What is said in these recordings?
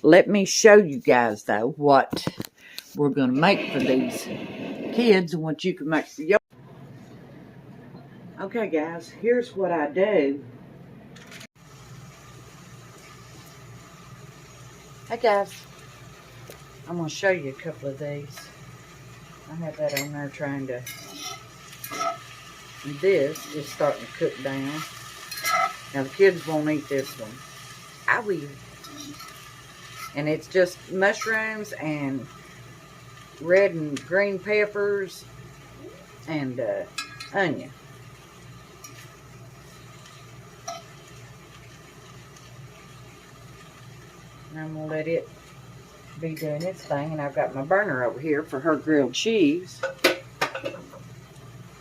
let me show you guys, though, what we're going to make for these kids and what you can make for your. Okay, guys, here's what I do. Hey, guys, I'm going to show you a couple of these. I have that on there trying to. And this is starting to cook down. Now, the kids won't eat this one. I will. And it's just mushrooms and red and green peppers and onion. And I'm going to let it be doing its thing. And I've got my burner over here for her grilled cheese.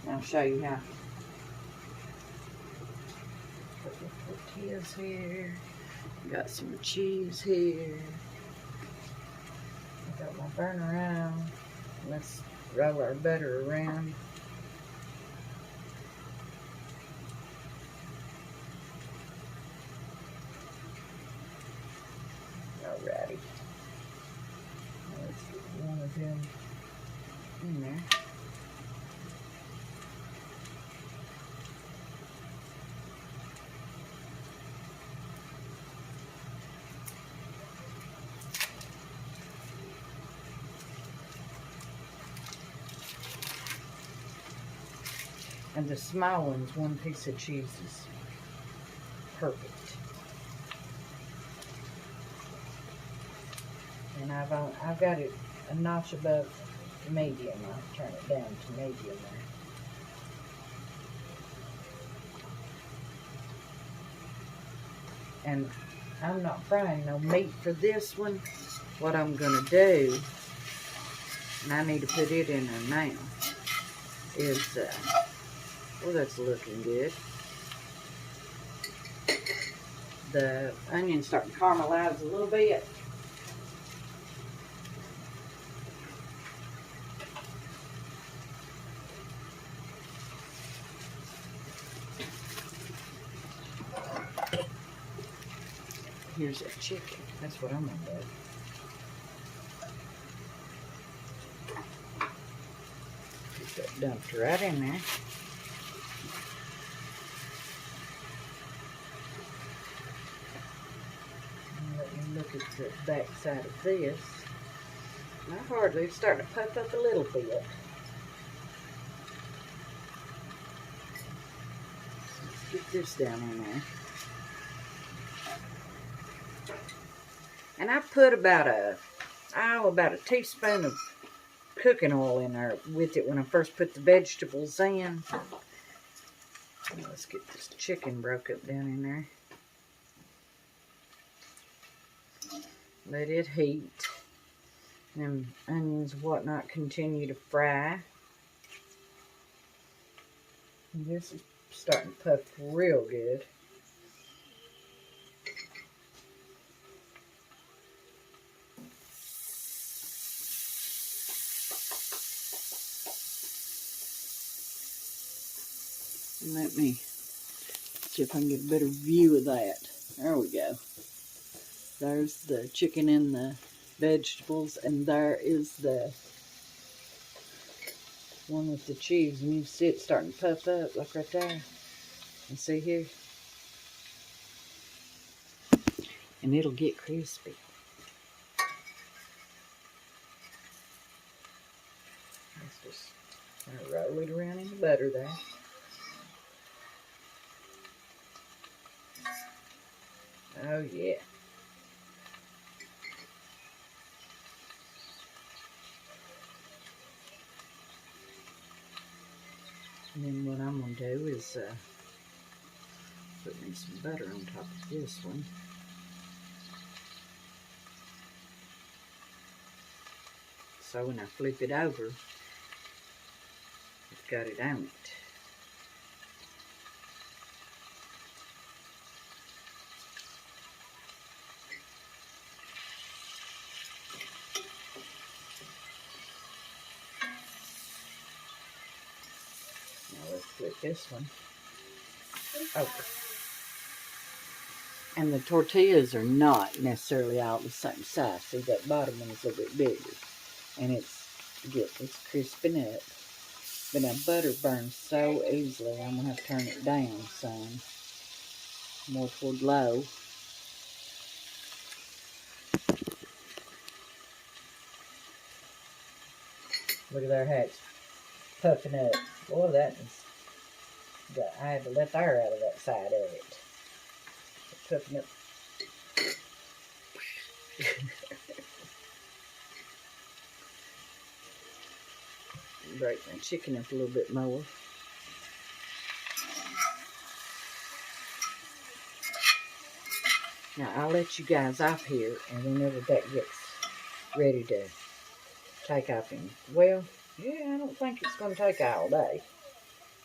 I'll show you how. Put the tortillas here. Got some cheese here. I got my burner on. Let's roll our butter around. Alrighty. Let's get one of them in there. And the small one's one piece of cheese is perfect. And I've got it a notch above medium. I'll turn it down to medium there. And I'm not frying no meat for this one. What I'm gonna do, and I need to put it in there now, is well, that's looking good. The onion's starting to caramelize a little bit. Here's that chicken. That's what I'm gonna do. Get that dumped right in there. And let me look at the back side of this. Not hardly. It's starting to puff up a little bit. Let's get this down in there. And I put about a teaspoon of cooking oil in there with it when I first put the vegetables in. Let's get this chicken broke up down in there. Let it heat. Them onions and whatnot continue to fry. And this is starting to puff real good. And let me see if I can get a better view of that. There we go. There's the chicken and the vegetables, and there is the one with the cheese. And you see it starting to puff up, like right there. And see here? And it'll get crispy. Let's just kind of roll it around in the butter there. Oh, yeah. And then what I'm going to do is put me some butter on top of this one. So when I flip it over, it's got it on it. Now let's flip this one over. And the tortillas are not necessarily all the same size. See, that bottom one is a little bit bigger. And it's crisping up. But now butter burns so easily, I'm going to have to turn it down some. More toward low. Look at their hats puffing up. Boy, that is... I had to let the air out of that side of it. It's puffing up. Break my chicken up a little bit more. Now, I'll let you guys off here, and whenever that gets ready to take off in, well, yeah, I don't think it's going to take all day.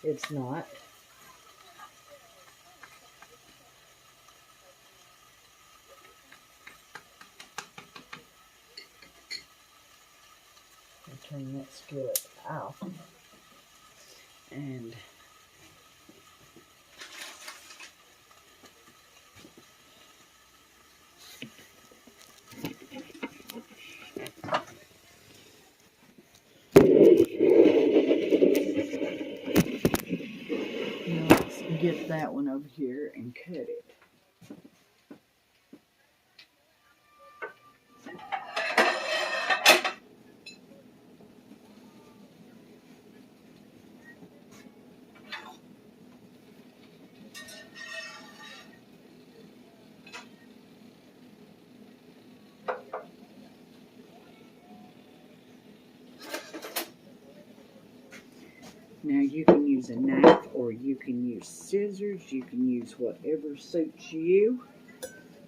It's not. I'll turn that skillet off. And let's get that one over here and cut it. Now you can use a knife or you can use scissors. You can use whatever suits you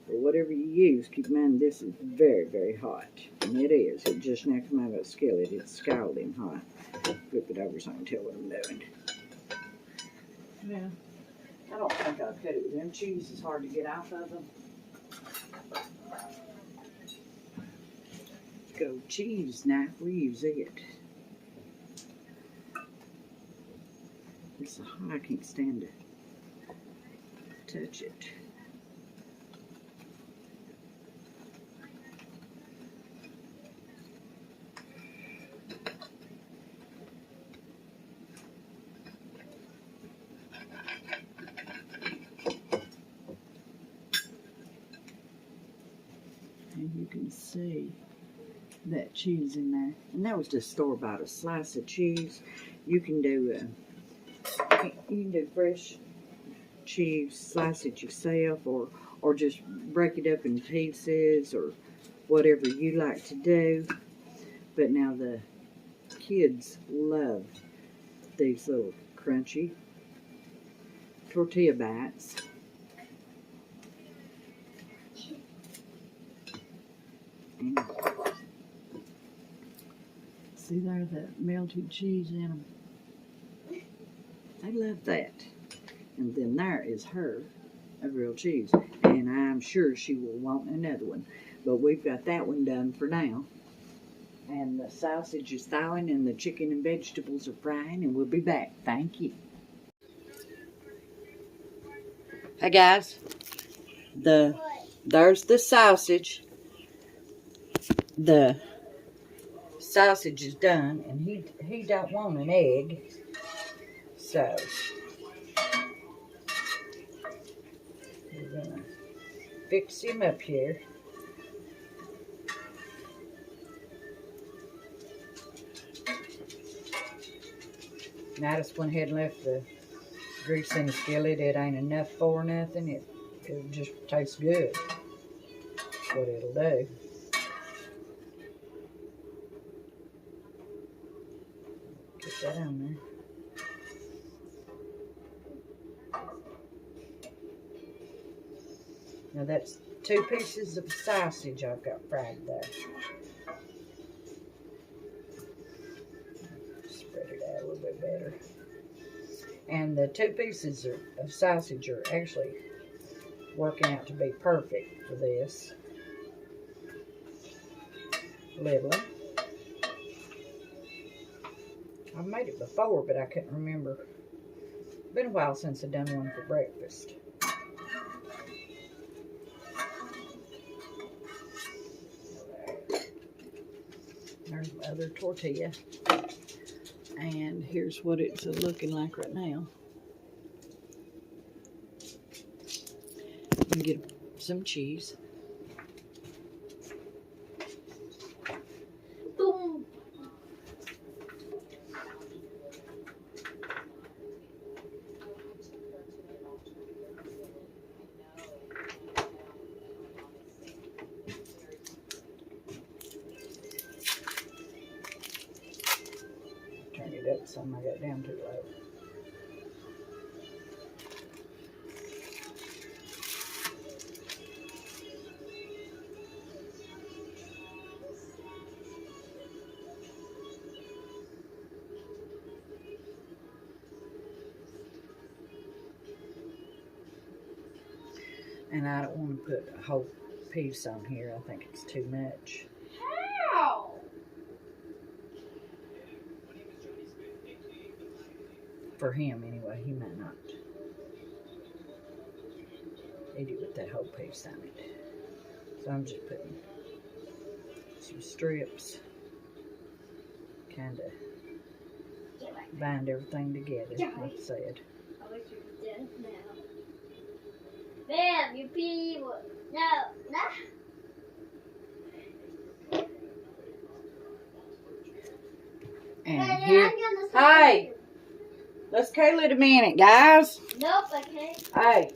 or whatever you use. Keep in mind this is very, very hot. And it is. It just now come out of that skillet. It's scalding hot. Flip it over so I can tell what I'm doing. Yeah, I don't think I'll cut it with them. Cheese is hard to get off of them. Go cheese knife. We use it. It's so hot I can't stand to touch it. And you can see that cheese in there. And that was just store-bought. A slice of cheese. You can do fresh cheese, slice it yourself, or just break it up in pieces, or whatever you like to do. But now the kids love these little crunchy tortilla bites. And see there, that melted cheese in them. They love that. And then there is her, a grilled cheese. And I'm sure she will want another one. But we've got that one done for now. And the sausage is thawing and the chicken and vegetables are frying. And we'll be back. Thank you. Hey guys. There's the sausage. The sausage is done. And he don't want an egg. So we're gonna fix him up here. And I just went ahead and left the grease in the skillet. It ain't enough for nothing. It'll just taste good. That's what it'll do. Get that on there. Now that's 2 pieces of sausage I've got fried there. Spread it out a little bit better. And the 2 pieces of sausage are actually working out to be perfect for this. Little. I've made it before, but I couldn't remember. It's been a while since I've done one for breakfast. our other tortilla. And here's what it's looking like right now. And get some cheese. Boom. Turn it up some. I got down too low. And I don't want to put a whole piece on here. I think it's too much. How? For him, anyway. He might not eat it with that whole piece on it. So I'm just putting some strips. Kind of bind everything together, like I said. I wish you were dead now. Bam, you people. No, no. And here, hey, let's Kayla it a minute, guys. Nope, I can't. Hey,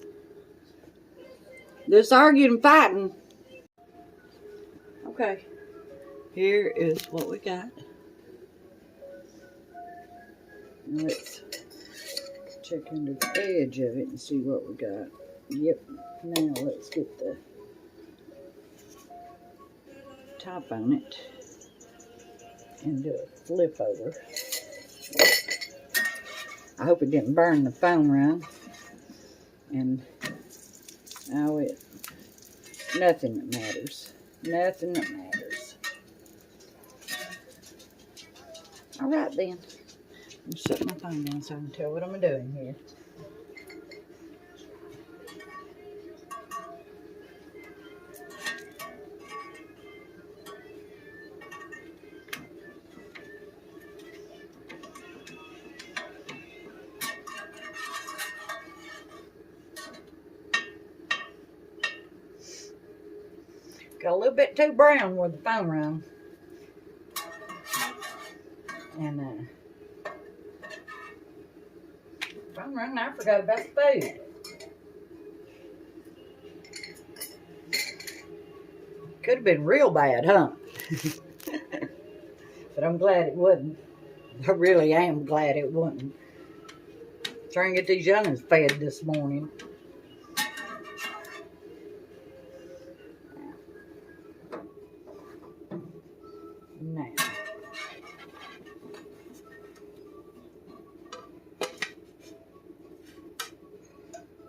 this arguing and fighting. Okay, here is what we got. Now let's check under the edge of it and see what we got. Yep, now let's get the top on it and do a flip over. I hope it didn't burn the phone around. And now nothing that matters. Nothing that matters. All right then. I'm shutting my phone down so I can tell what I'm doing here. Got a little bit too brown where the phone rang. And phone rang, I forgot about the food. Could have been real bad, huh? But I'm glad it wasn't. I really am glad it wasn't. Trying to get these youngins fed this morning. Now.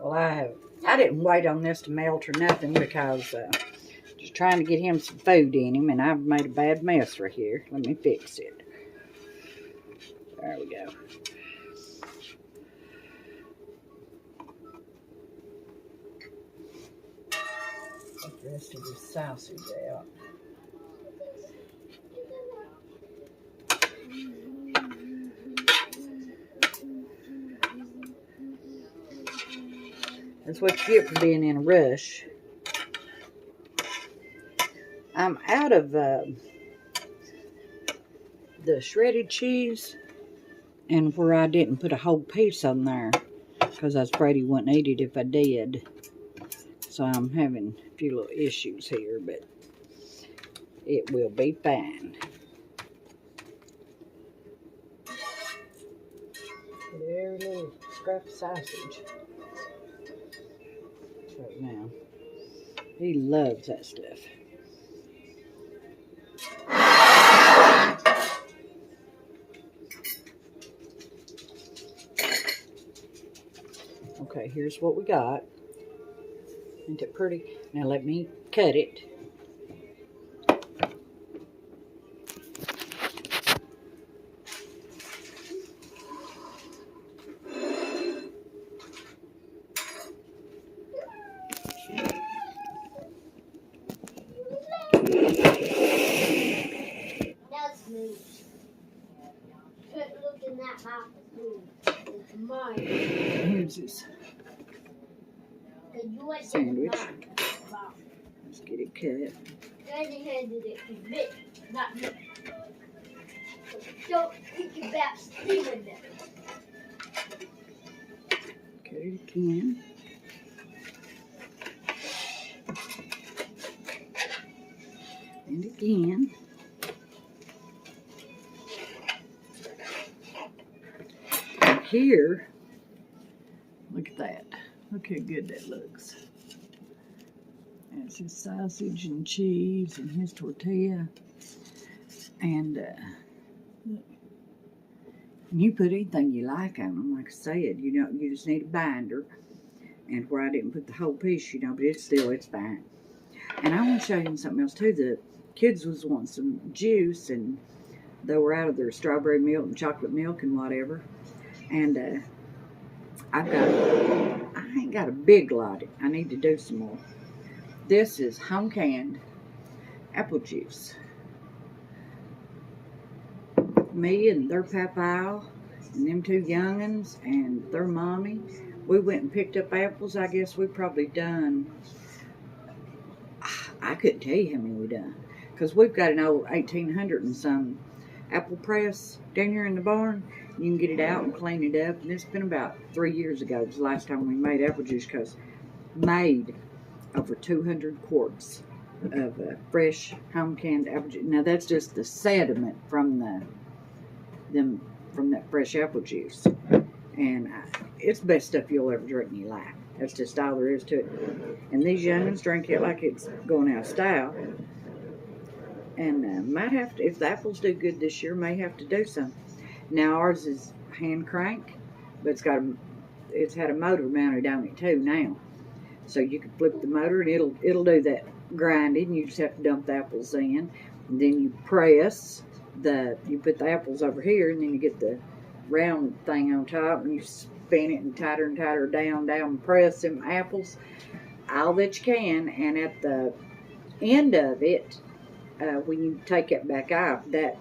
Well, I didn't wait on this to melt or nothing because just trying to get him some food in him, and I've made a bad mess right here. Let me fix it. There we go. Take the rest of this sausage out. That's what you get for being in a rush. I'm out of the shredded cheese, and where I didn't put a whole piece on there because I was afraid he wouldn't eat it if I did. So I'm having a few little issues here, but it will be fine. Put every little scrap of sausage. Right now. He loves that stuff. Okay, here's what we got. Isn't it pretty? Now let me cut it. Here's his sandwich. Let's get it cut. Daddy handed it to me, not me. So don't think about stealing it. Cut it again. And again. And here, look at that. Look how good that looks. That's his sausage and cheese and his tortilla. And you put anything you like on them. Like I said, you just need a binder. And where I didn't put the whole piece, but it's fine. And I want to show you something else too. The kids was wanting some juice, and they were out of their strawberry milk and chocolate milk and whatever. And I ain't got a big lot. I need to do some more. This is home canned apple juice. Me and their papa and them two young'uns and their mommy, we went and picked up apples. I guess we probably done, I couldn't tell you how many we done, because we've got an old 1800 and some apple press down here in the barn. You can get it out and clean it up, and it's been about 3 years ago. It was the last time we made apple juice, because made over 200 quarts of fresh home canned apple juice. Now that's just the sediment from that fresh apple juice, and it's the best stuff you'll ever drink in your life. That's just all there is to it. And these youngins drink it like it's going out of style. And might have to, if the apples do good this year, may have to do some. Now ours is hand crank, but it's had a motor mounted on it too now. So you can flip the motor and it'll do that grinding. You just have to dump the apples in, and then you press you put the apples over here, and then you get the round thing on top, and you spin it and tighter down, and press them apples all that you can. And at the end of it, when you take it back off, that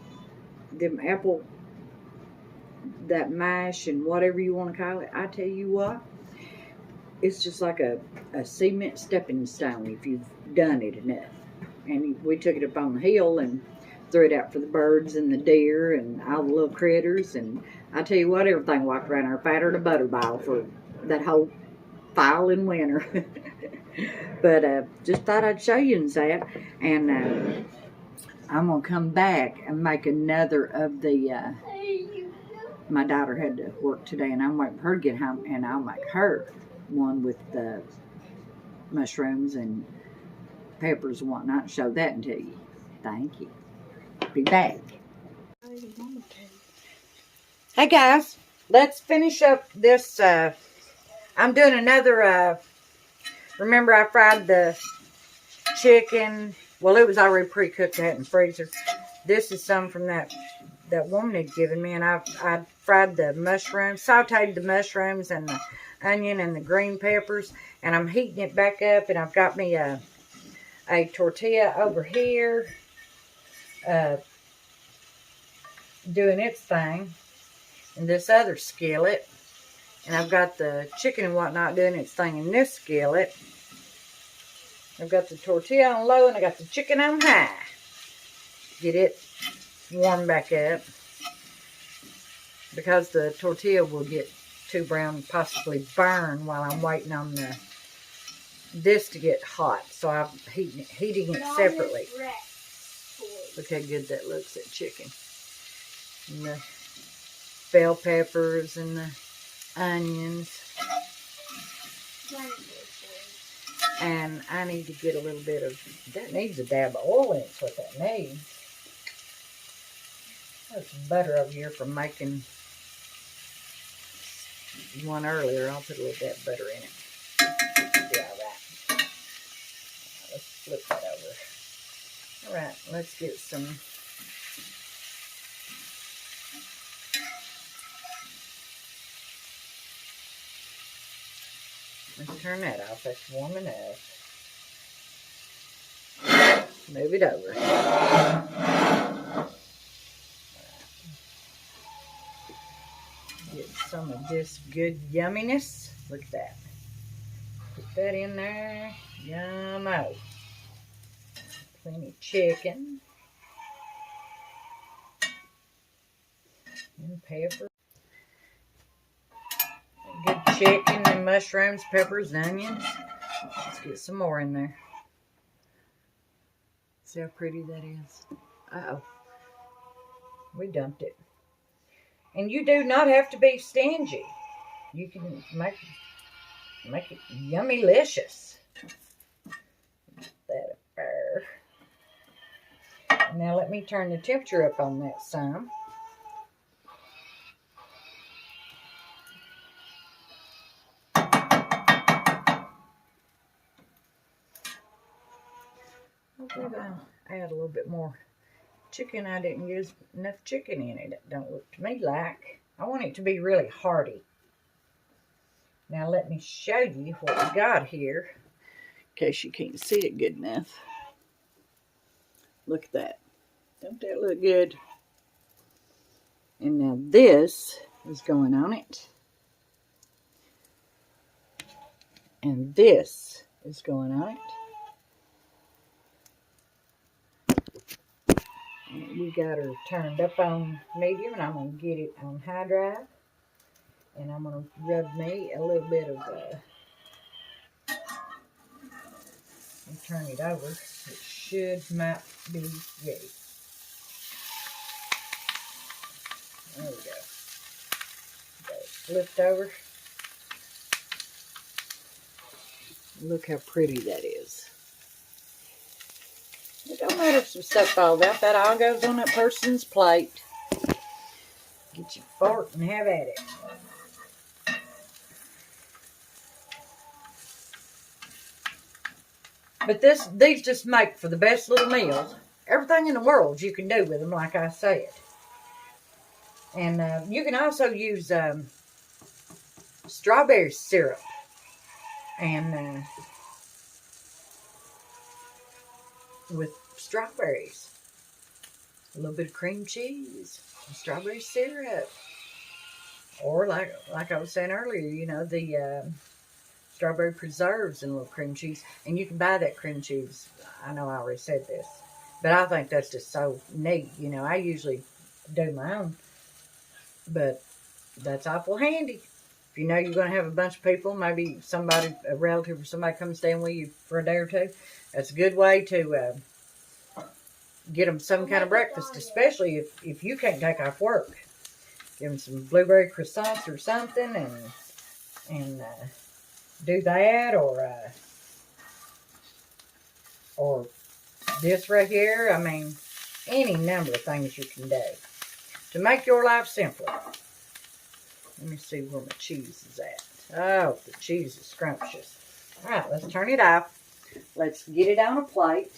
mash and whatever you want to call it, I tell you what, it's just like a cement stepping stone if you've done it enough. And we took it up on the hill and threw it out for the birds and the deer and all the little critters. And I tell you what, everything walked around there fatter than a butter ball for that whole fall and winter. But just thought I'd show you that. And I'm going to come back and make another of the, my daughter had to work today, and I'm waiting for her to get home, and I'll make her one with the mushrooms and peppers and whatnot, and show that to you. Thank you. Be back. Hey guys, let's finish up this. I'm doing another, remember I fried the chicken. Well, it was already pre-cooked, I had in the freezer. This is some from that woman had given me, and I fried the mushrooms, sauteed the mushrooms and the onion and the green peppers, and I'm heating it back up, and I've got me a tortilla over here doing its thing in this other skillet, and I've got the chicken and whatnot doing its thing in this skillet. I've got the tortilla on low, and I got the chicken on high. Get it warm back up, because the tortilla will get too brown, possibly burn, while I'm waiting on this to get hot. So I'm heating it separately. Look how good that looks, that chicken. And the bell peppers and the onions. And I need to get a little bit of, that needs a dab of oil in it, what that needs. There's some butter over here from making one earlier. I'll put a little bit of butter in it. Be all right. Let's flip that over. All right, let's get some. Let's turn that off. That's warm enough. Move it over. Get some of this good yumminess. Look at that. Put that in there. Yummo. Plenty of chicken. And pepper. Good chicken and mushrooms, peppers, onions. Let's get some more in there. See how pretty that is? Uh-oh. We dumped it. And you do not have to be stingy. You can make it yummy-licious. That up there. Now let me turn the temperature up on that some. Hopefully I'll add a little bit more chicken. I didn't use enough chicken in it. It don't look to me like. I want it to be really hearty. Now let me show you what we got here, in case you can't see it good enough. Look at that. Don't that look good? And now this is going on it. And this is going on it. We got her turned up on medium, and I'm going to get it on high drive. And I'm going to rub me a little bit of, and turn it over. It might be ready. There we go. Got it flipped over. Look how pretty that is. It don't matter if some stuff falls out. That all goes on that person's plate. Get your fork and have at it. But these just make for the best little meals. Everything in the world you can do with them, like I said. And you can also use strawberry syrup. And with strawberries. A little bit of cream cheese. And strawberry syrup. Or like I was saying earlier, you know, the strawberry preserves and a little cream cheese. And you can buy that cream cheese. I know I already said this. But I think that's just so neat. You know, I usually do my own. But that's awful handy. If you know you're going to have a bunch of people, maybe somebody, a relative or somebody come staying with you for a day or two. That's a good way to get them some kind of breakfast, especially if you can't take off work. Give them some blueberry croissants or something and do that, or this right here. I mean, any number of things you can do to make your life simpler. Let me see where my cheese is at. Oh, the cheese is scrumptious. All right, let's turn it off. Let's get it on a plate.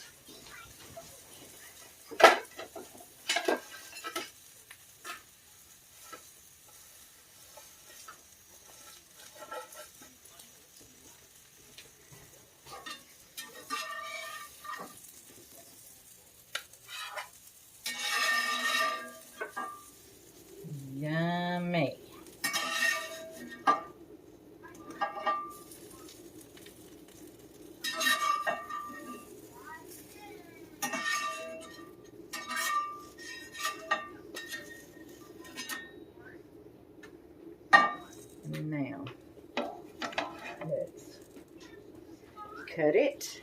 Yummy. Now, let's cut it.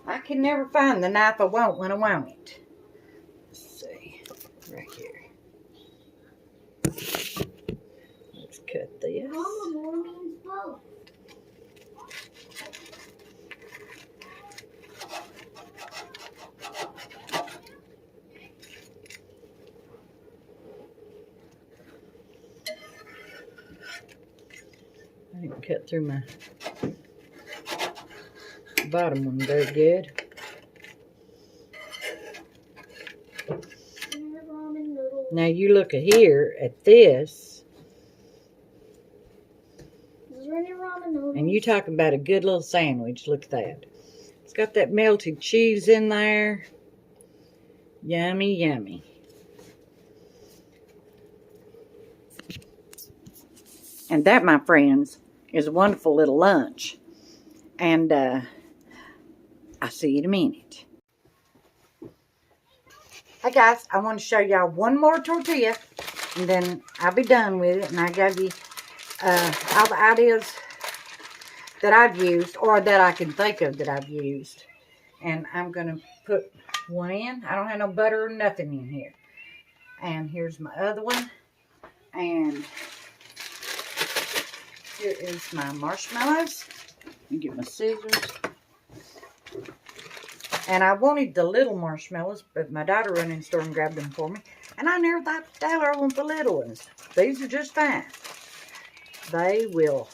I can never find the knife I want when I want it. Let's see, right here. Let's cut this. Mama, more means both. I didn't cut through my bottom one very good. Now you look at here at this, Is there any ramen noodles? and you talk about a good little sandwich. Look at that. It's got that melted cheese in there. Yummy, yummy. And that, my friends, is a wonderful little lunch. And I'll see you in a minute. Hey guys, I want to show y'all one more tortilla, and then I'll be done with it. And I gave you all the ideas that I've used, or that I can think of that I've used. And I'm going to put one in. I don't have no butter or nothing in here. And here's my other one. And here is my marshmallows. Let me get my scissors. And I wanted the little marshmallows, but my daughter ran in the store and grabbed them for me. And I never thought to tell her I want the little ones. These are just fine. They will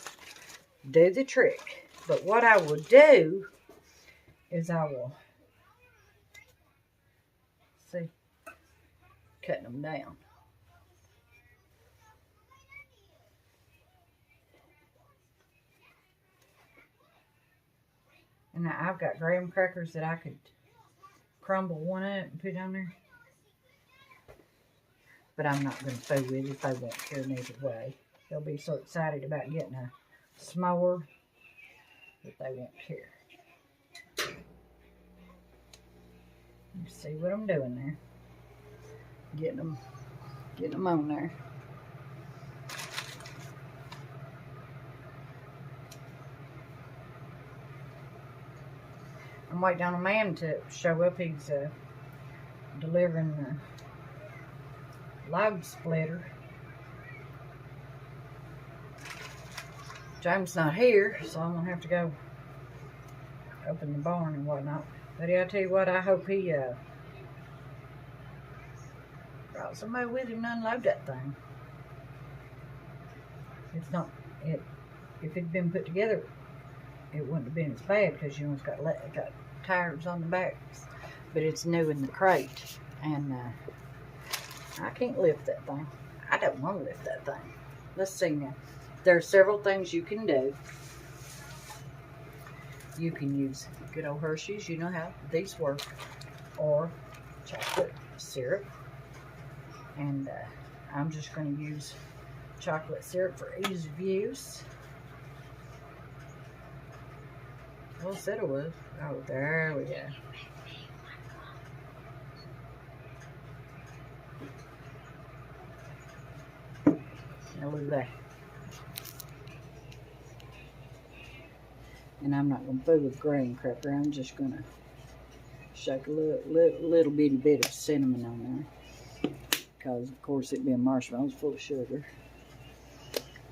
do the trick. But what I will do is I will, see, cutting them down. And now I've got graham crackers that I could crumble one up and put on there. But I'm not going to fool with it. They won't care neither way. They'll be so excited about getting a s'more that they won't care. You see what I'm doing there. Getting them on there. I'm waiting on a man to show up. He's delivering the log splitter. James not here, so I'm gonna have to go open the barn and whatnot. But I tell you what, I hope he brought somebody with him to unload that thing. It's not it. If it'd been put together, it wouldn't have been as bad because you know it's got tires on the backs. But it's new in the crate, and I can't lift that thing. I don't want to lift that thing. Let's see now. There are several things you can do. You can use good old Hershey's. You know how these work. Or chocolate syrup. And I'm just going to use chocolate syrup for ease of use. Well, I said it was. Oh, there we go. Now look at that. And I'm not going to fool with graham cracker. I'm just going to shake a little bitty bit of cinnamon on there. Because, of course, it being marshmallows full of sugar.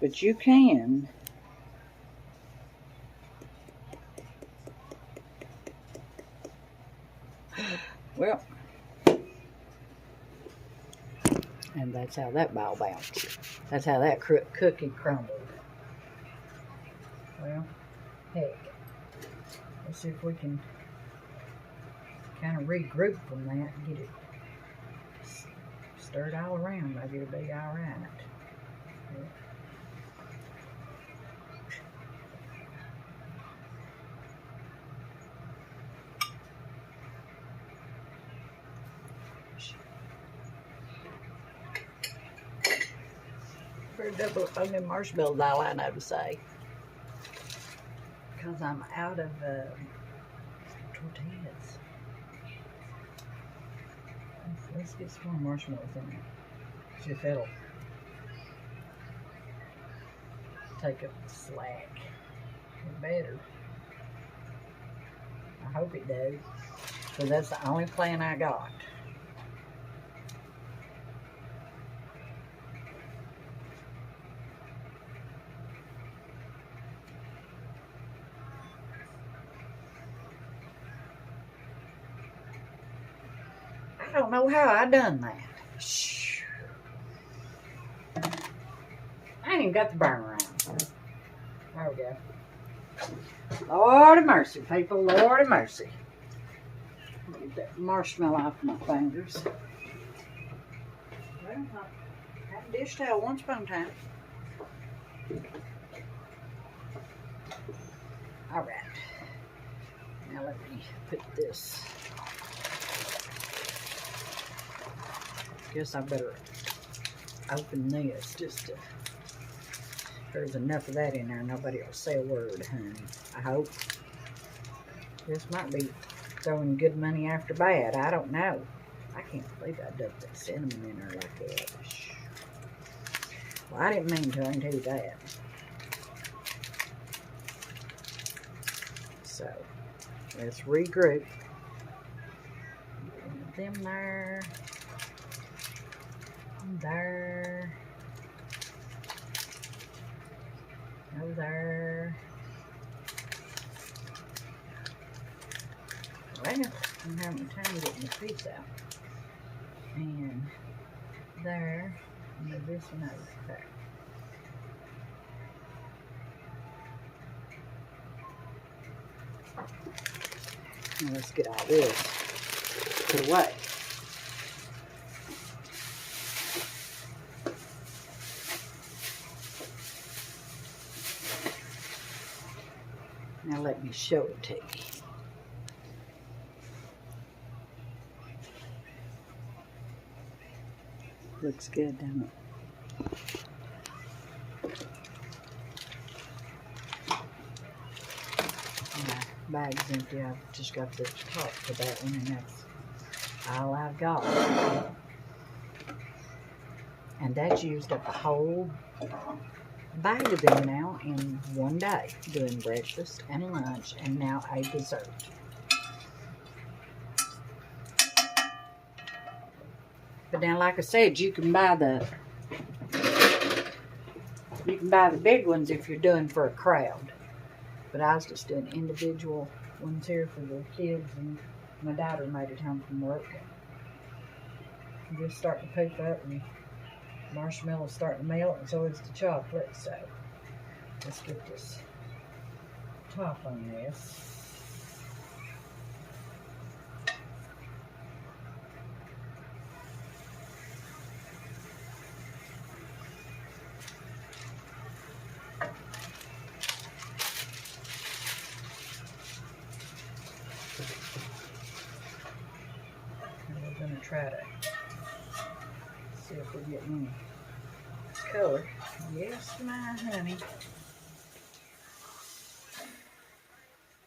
But you can well, and that's how that ball bounced. That's how that cookie crumbled. Well, heck, let's see if we can kind of regroup from that and get it stirred all around. Maybe it'll be all right. Yeah. Double up on them marshmallows, all I know to say. Because I'm out of tortillas. Let's get some more marshmallows in there. See if it'll take up the slack. It better. I hope it does. Because that's the only plan I got. I don't know how I done that. I ain't even got the burner on. There we go. Lord of mercy, people. Lord of mercy. Get that marshmallow off my fingers. Well, I had a dish towel once upon a time. Alright. Now let me put this. Guess I better open this just to. There's enough of that in there. Nobody will say a word, honey. I hope. This might be throwing good money after bad. I don't know. I can't believe I dumped that cinnamon in there like that. Well, I didn't mean to. I can tell you that. So, let's regroup. Them there. There. Over there. Well, I'm having time getting the piece out. And there. And then this one over there. Now let's get all this put away. Now let me show it to you. Looks good, doesn't it? My bag's empty. I've just got the top for that one, and that's all I've got. And that's used up a whole bag of them now in one day, doing breakfast and lunch, and now a dessert. But now, like I said, you can buy the big ones if you're doing for a crowd. But I was just doing individual ones here for the kids, and my daughter made it home from work. Just starting to poop up, and marshmallows starting to melt, and so is the chocolate. So let's get this top on this. Gonna try to see if we get any color. Yes, my honey.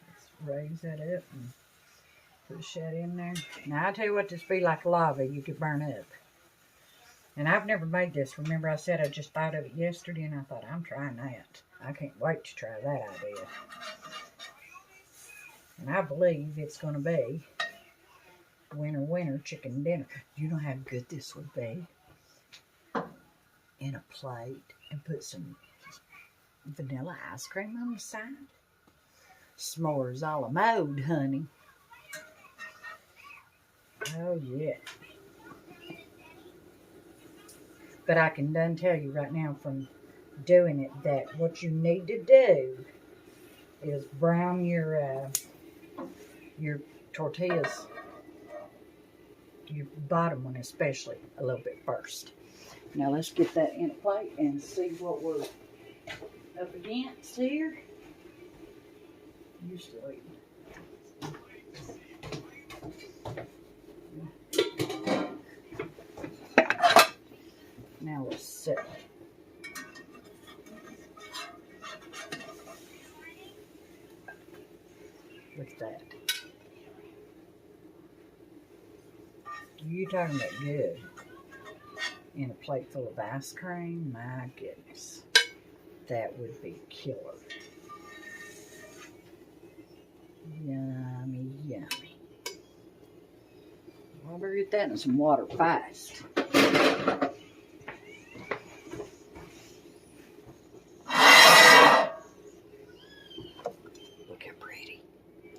Let's raise that up and push that in there. Now I tell you what, this be like lava. You could burn up. And I've never made this. Remember I said I just thought of it yesterday, and I thought I'm trying that. I can't wait to try that idea. And I believe it's going to be winter chicken dinner. You know how good this would be? In a plate, and put some vanilla ice cream on the side. S'mores a la mode, honey. Oh, yeah. But I can done tell you right now from doing it that what you need to do is brown your tortillas, your bottom one especially, a little bit first. Now let's get that in a plate and see what we're up against here. You're still eating. Now let's see. Look at that. You talking about good? In a plate full of ice cream? My goodness. That would be killer. Yummy, yummy. I'll better get that in some water fast. Look how pretty.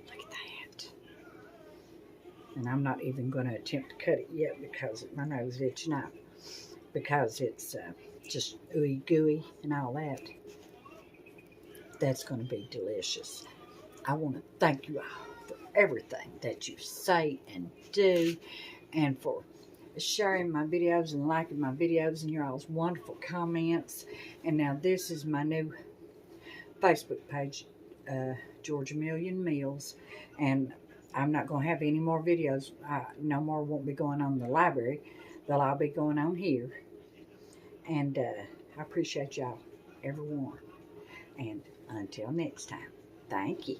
Look at that. And I'm not even going to attempt to cut it yet because my nose is itching out. Because it's just ooey gooey and all that. That's going to be delicious. I want to thank you all for everything that you say and do, and for sharing my videos and liking my videos and your all's wonderful comments. And now this is my new Facebook page, Georgia Million Meals, and I'm not going to have any more videos. No more won't be going on in the library. They'll all be going on here. And I appreciate y'all, everyone. And until next time, thank you.